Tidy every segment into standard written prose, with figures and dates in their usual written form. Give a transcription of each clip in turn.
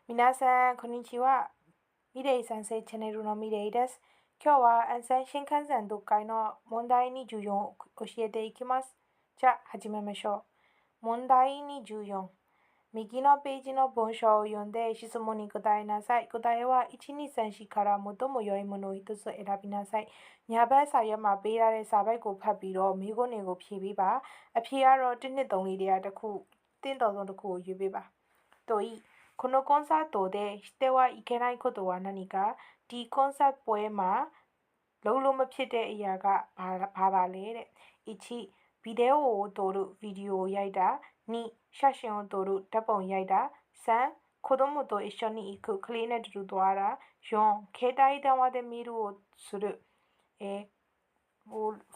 皆さん、こんにちは。ミレイ先生チャンネルのミレイです。今日は安全新幹線読解の問題24を教えていきます。じゃあ、始めましょう。問題24。右のページの文章を読んで質問に答えなさい。答えは1、2、3、4から最も良いものを一つ選びなさい。ညာဘက်စာရွက်မှာပေးထားတဲ့စာပိုက်ကိုဖတ်ပြီးတော့မိခွန်းတွေကိုဖြေပေးပါ။အဖြေကတော့1 2 3 4တွေကတစ်ခုတင်းတော်ဆုံးတစ်ခုကိုရွေးပေးပါ။တို့ဤこのコンサートでしてはいけないことは何かဒီコンサートပွဲမှာလုံးလုံးမဖြစ်တဲ့အရာကဘာပါလဲတဲ့1ビデオを撮るဗီဒီယိုရိုက်တာ2写真を撮るဓာတ်ပုံရိုက်တာ3子供と一緒に行くကလေးနဲ့တူတူသွားတာ4携帯電話で見るをする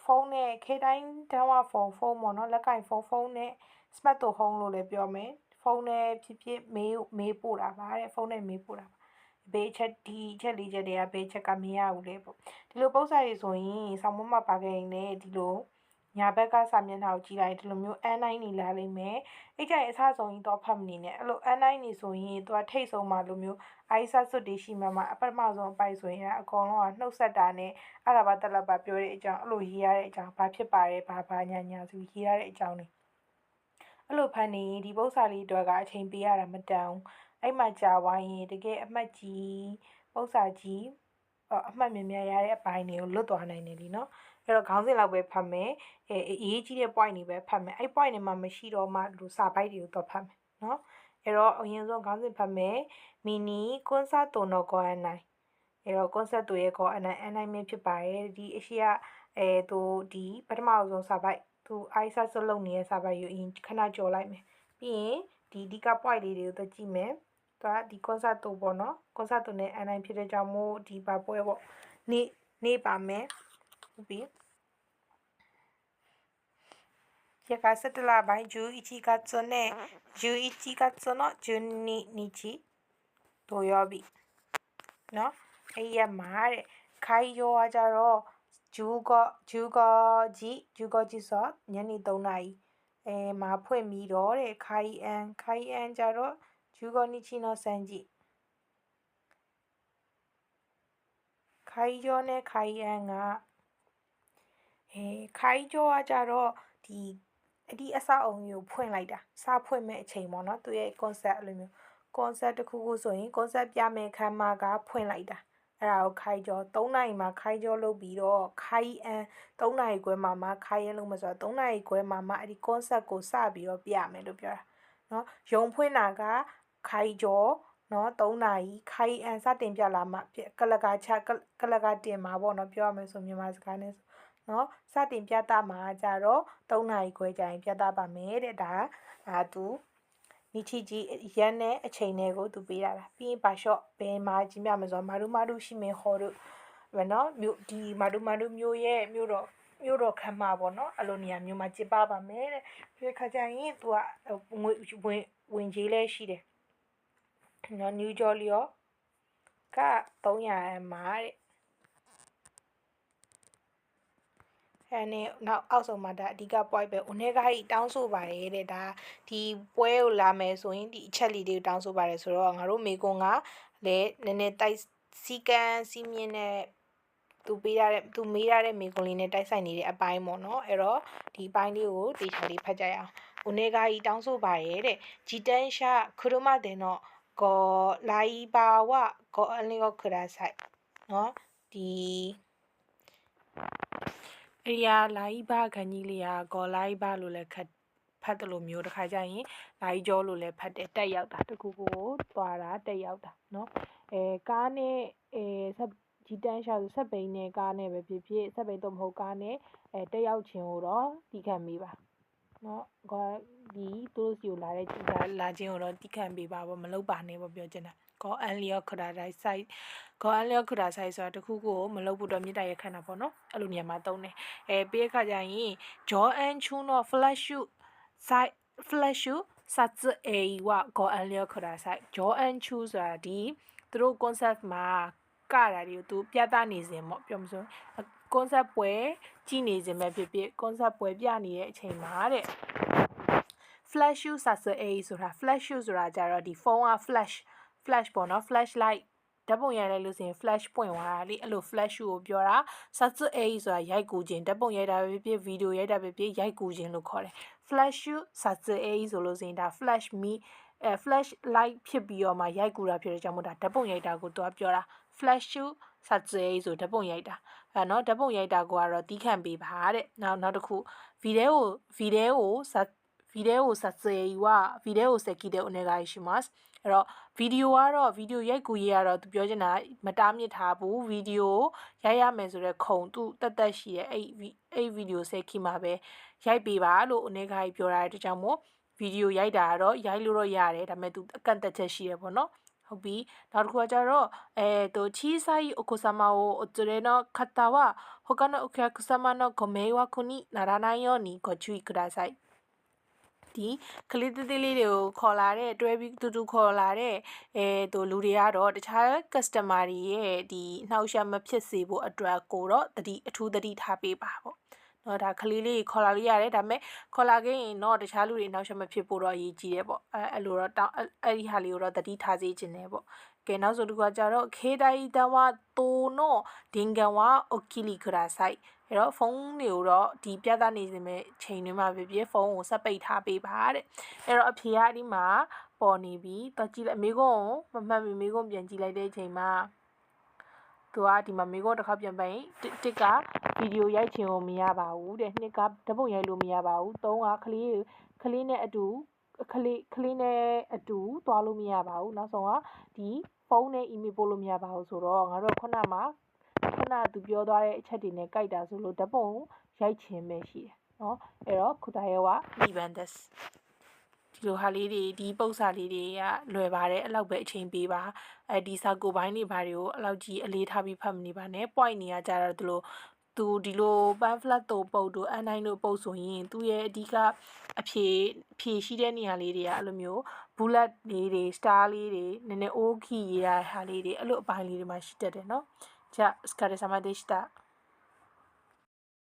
ဖုန်းနဲ့携帯電話ဖုန်းပေါ့နော်လက်ကင်ဖုန်းနဲ့ smart ဖုန်းလို့လည်းပြောမယ်ဖုန်းနဲ့ဖြစ်မေးပို့တာပါတဲ့ဖုန်းနဲ့မေးပို့တာပါဘေးချက်ဒီချက်လေးချက်တွေကဘေးချက်ကမရဘူးလေပေါ့ဒီလိုပုံစံတွေဆိုရင်ဆောင်းမမပါခဲ့ရင်လည်းဒီလိုညာဘက်ကစာမျက်နှာကိုကြည့်လိုက်ဒီလိုမျိုး N9 နေလာလိမ့်မယ်အဲ့ကြရင်အစဆုံးရင်တော့ဖတ်မနေနဲ့အဲ့လို N9 နေဆိုရင်သူကထိတ်ဆုံးမှာလိုမျိုးအိုက်ဆတ်စွတ်တွေရှိမှအပထမဆုံးအပိုက်ဆိုရင်အကောင်လုံးကနှုတ်ဆက်တာနဲ့အဲ့ဒါပါတက်လက်ပါပြောတဲ့အကြောင်းအဲ့လိုရေးရတဲ့အကြောင်းဘာဖြစ်ပါလဲဘာညာဆိုရေးရတဲ့အကြောင်းတွေအဲ့လိုဖန်နေဒီပု္ပ္ပစာလေးတွေကအချိန်ပေးရတာမတန်ဘူးအဲ့မှာကြာဝိုင်းရင်တကယ်အမှတ်ကြီးပု္ပ္ပစာကြီးအမှတ်မြင်ရတဲ့အပိုင်းတွေကိုလွတ်သွားနိုင်တယ်လीနော်အဲ့တော့ခေါင်းစဉ်လောက်ပဲဖတ်မယ်အရေးကြီးတဲ့ point တွေပဲဖတ်မယ်အဲ့ point တွေမှာမရှိတော့မှလူစာပိုက်တွေကိုတော့ဖတ်မယ်နော်အဲ့တော့အရင်ဆုံးခေါင်းစဉ်ဖတ်မယ်မီနီကွန်ဆာတိုနိုကောအန်နိုင်အဲ့တော့ကွန်ဆာတိုရဲ့ကောအန်နိုင်မင်းဖြစ်ပါတယ်ဒီအရှိကသူဒီပထမဆုံးစာပိုက်သူအိုက်ဆတ်လုပ်နေတဲ့စာပိုက်ကိုအရင်ခဏကြော်လိုက်မယ်ပြီးရင်ဒီဒီက point လေးတွေကိုတော့ကြည့်မယ်သူကဒီကွန်ဆာတိုပေါ့နော်ကွန်ဆာတိုနဲ့အန်နိုင်ဖြစ်တဲ့ကြောင့်မို့ဒီပါပွဲပေါ့နေပါမယ်ဟုတ်ပြီရက်ကာ17လပိုင်း11月နဲ့11月の12日土曜日နော်အဲ့ရက်မှာတဲ့ခိုင်ရောကကြတော့15時ဆိုညနေ3နာရီမှာဖွင့်ပြီးတော့တဲ့ခိုင်အန်ကြတော့15日の3時ခိုင်ရောနဲ့ခိုင်အန်ကခိုင်ရောကကြတော့ဒီအဲ့ဒီအစအုံကိုဖွင့်လိုက်တာစဖွင့်မဲ့အချိန်ပေါ့နော်သူရဲ့ concept အဲ့လိုမျိုး concept တစ်ခုခုဆိုရင် concept ပြမယ်ခန်းမကဖွင့်လိုက်တာအဲ့ဒါကိုခိုင်ကျော်3နာရီမှာခိုင်ကျော်လုပ်ပြီးတော့ခိုင်အန်3နာရီခွဲမှာခိုင်ရလို့မဆိုတော့3နာရီခွဲမှာအဲ့ဒီ concept ကိုစပြီးတော့ပြမယ်လို့ပြောတာနော်ရုံဖွင့်တာကခိုင်ကျော်နော်3နာရီခိုင်အန်စတင်ပြလာမှကလကာတင်မှာပေါ့နော်ပြောရမယ်ဆိုမြန်မာစကားနဲ့နော်စတင်ပြသမှာကြတော့3နာရီခွဲကြာရင်ပြသပါမယ်တဲ့ဒါသူနိချီကြီးရက်နဲ့အချိန်တွေကိုသူပေးရတာပြီးရင်ဘာရှော့ဘယ်မှာကြီးမြမဆိုမာဒူရှိမင်းဟောတို့ဘယ်နော်မြို့ဒီမာဒူမျိုးရဲ့မြို့တော်ခမ်းမပေါ့နော်အဲ့လိုနေရာမျိုးမှာကျင်းပပါမယ်တဲ့ဒီခါကျရင်သူကငွေဝင်ကြီးလဲရှိတယ်နော်နယူးဂျော်လီယောက300မှာတဲ့အဲ့နဲ့နောက်အောက်ဆုံးမှာဒါအဓိက point ပဲဦးနေကဟိတောင်းဆိုပါရဲ့တဲ့ဒါဒီပွဲကိုလာမယ်ဆိုရင်ဒီအချက်လေးတွေကိုတောင်းဆိုပါတယ်ဆိုတော့ငါတို့မေကွန်ကလည်းနည်းနည်းတိုက်စီကံစီမြင့်တဲ့သူမေးရတဲ့မေကွန်လေးနဲ့တိုက်ဆိုင်နေတဲ့အပိုင်းပေါ့နော်အဲ့တော့ဒီပိုင်းလေးကိုတေချာလေးဖတ်ကြရအောင်ဦးနေကဟိတောင်းဆိုပါရဲ့တဲ့ဂျီတန်ရှာခရမတဲ့နော်ကိုလာီပါဝကိုအလင်းကိုခရဆိုင်နော်ဒီအရာလာဤဘာခန်းကြီးလေးကောလာဤဘာလို့လည်းဖတ်တယ်လို့မျိုးတစ်ခါကျရင်လာဤကျော်လို့လည်းဖတ်တယ်တက်ရောက်တာတကူကိုသွားတာတက်ရောက်တာเนาะကားနဲ့ဆက်ဂျီတန်းရှာဆိုဆက်ပိန်နဲ့ကားနဲ့ပဲဖြစ်ဖြစ်ဆက်ပိန်တော့မဟုတ်ကားနဲ့တက်ရောက်ခြင်းကိုတော့တီးခံပေးပါเนาะဒီသူတို့စီကိုလာတဲ့လာခြင်းကိုတော့တီးခံပေးပါမလုပ်ပါနဲ့ပေါ့ပြောချင်တာကောအန်လျော့ခရာတိုင်း site ကောအန်လျော့ခရာ site ဆိုတာတခုကိုမလုပ်ဖို့တော့မြေတားရခန့်တာပေါ့နော်အဲ့လိုနေရာမှာသုံးတယ်ပြီးတဲ့ခါကျရင်ဂျောအန်ချူနော် flash shoot site flash shoot စတ်အေဝကောအန်လျော့ခရာ site ဂျောအန်ချူဆိုတာဒီသူတို့ concept မှာကတာတွေကိုသူပြသနေစဉ်ပေါ့ပြောမစို့ concept ပွဲကြည့်နေစဉ်ပဲဖြစ်ဖြစ် concept ပွဲပြနေတဲ့အချိန်မှာတဲ့ flash shoot စတ်အေဆိုတာ flash shoot ဆိုတာကြတော့ဒီဖုန်းက flash ပေါ့နော် flashlight ဓာတ်ပုံရိုက်လိုက်လို့ဆိုရင် flash ပွင့်သွားတာလေအဲ့လို flash ကိုပြောတာ satsuei ဆိုတာရိုက်ကူခြင်းဓာတ်ပုံရိုက်တာပဲဖြစ်ဗီဒီယိုရိုက်တာပဲဖြစ်ရိုက်ကူခြင်းလို့ခေါ်တယ် flash satsuei ဆိုလို့ဆိုရင်ဒါ flash me flash light ဖြစ်ပြီးတော့မှရိုက်ကူတာဖြစ်တဲ့ကြောင့်မို့ဒါဓာတ်ပုံရိုက်တာကိုသူကပြောတာ flash satsuei ဆိုဓာတ်ပုံရိုက်တာအဲ့နော်ဓာတ်ပုံရိုက်တာကိုကတော့တီးခံပေးပါတဲ့နောက်တစ်ခု video 撮影はビデオ席でお願いしますအဲ့တော့ဗီဒီယိုကတော့ဗီဒီယိုရိုက်ကူရေးကတော့သူပြောချင်တာမတားမြစ်ထားဘူးဗီဒီယိုရိုက်ရမယ်ဆိုတော့ခုံသူတက်ရှိတဲ့အဲ့ဗီဒီယိုဆက်ခိမှာပဲရိုက်ပေးပါလို့အနေခိုင်ပြောတာတဲ့ကြောင့်မို့ဗီဒီယိုရိုက်တာကတော့ရိုက်လို့တော့ရတယ်ဒါပေမဲ့သူအကန့်အသတ်ချက်ရှိတယ်ပေါ့နော်ဟုတ်ပြီနောက်တစ်ခုကကျတော့小さいお子様をお連れの方は他のお客様のご迷惑にならないようにご注意くださいဒီကလေးသေးသေးလေးတွေကိုခေါ်လာတဲ့တွဲပြီးတူခေါ်လာတဲ့လူတွေကတော့တခြား customer တွေရဲ့ဒီနှောက်ယှက်မဖြစ်စေဖို့အတွက်ကိုတော့အထူးသတိထားပေးပါပေါ့နော်ဒါကလေးလေးခေါ်လာလို့ရတယ်ဒါပေမဲ့ခေါ်လာခဲ့ရင်တော့တခြားလူတွေနှောက်ယှက်မဖြစ်ဖို့တော့အရေးကြီးတယ်ပေါ့အဲ့လိုတော့အဲ့ဒီဟာလေးကိုတော့သတိထားစေချင်တယ်ပေါ့ကဲနောက်ဆိုတစ်ခုကကြတော့ခေဒိုင်တဝတိုနိုဒင်ဂန်ဝအိုကီလီခရာဆိုင်အဲ့တော့ဖုန်းတွေကိုတော့ဒီပြသနေစမဲ့ချိန်တွေမှာဖြစ်ဖုန်းကိုဆက်ပိတ်ထားပေးပါတဲ့အဲ့တော့အဖေကဒီမှာပေါ်နေပြီတော့ကြည့်လိုက်အမေကုန်းကိုမမှတ်မိမေကုန်းပြန်ကြည့်လိုက်တဲ့အချိန်မှာသူကဒီမှာမေကုန်းတစ်ခါပြန်ပိုင်တစ်ကဗီဒီယိုရိုက်ချင်ကိုမရပါဘူးတဲ့နှစ်ကဓာတ်ပုံရိုက်လို့မရပါဘူးသုံးကကလေးနဲ့အတူကလေးနဲ့အတူသွားလို့မရပါဘူးနောက်ဆုံးကဒီဖုန်းနဲ့ email ပို့လို့မရပါဘူးဆိုတော့ငါတို့ခုနသူပြောသွားတဲ့အချက်တွေနဲ့ကြိုက်တာဆိုလို့ဓာတ်ပုံရိုက်ခြင်းပဲရှိတယ်နော်အဲ့တော့ခုတည်းကဒီဘန်ဒက်ဒီလိုဟာလေးတွေဒီပု္ပ္ပစာလေးတွေကလွယ်ပါတယ်အဲ့လောက်ပဲအချိန်ပေးပါဒီစာကိုပိုင်းတွေဘာတွေကိုအဲ့လောက်ကြီးအလေးထားပြီးဖတ်မနေပါနဲ့ point တွေကကြတော့သူဒီလို pamphlet တို့ပုတ်တို့ N9 တို့ပုတ်ဆိုရင်သူရဲ့အဓိကအဖြေရှိတဲ့နေရာလေးတွေကအဲ့လိုမျိုး bullet လေးတွေ star လေးတွေနည်းနည်း OK ရေးရတဲ့ဟာလေးတွေအဲ့လိုအပိုင်းလေးတွေမှာရှိတတ်တယ်နော်じゃあお疲れ様でした。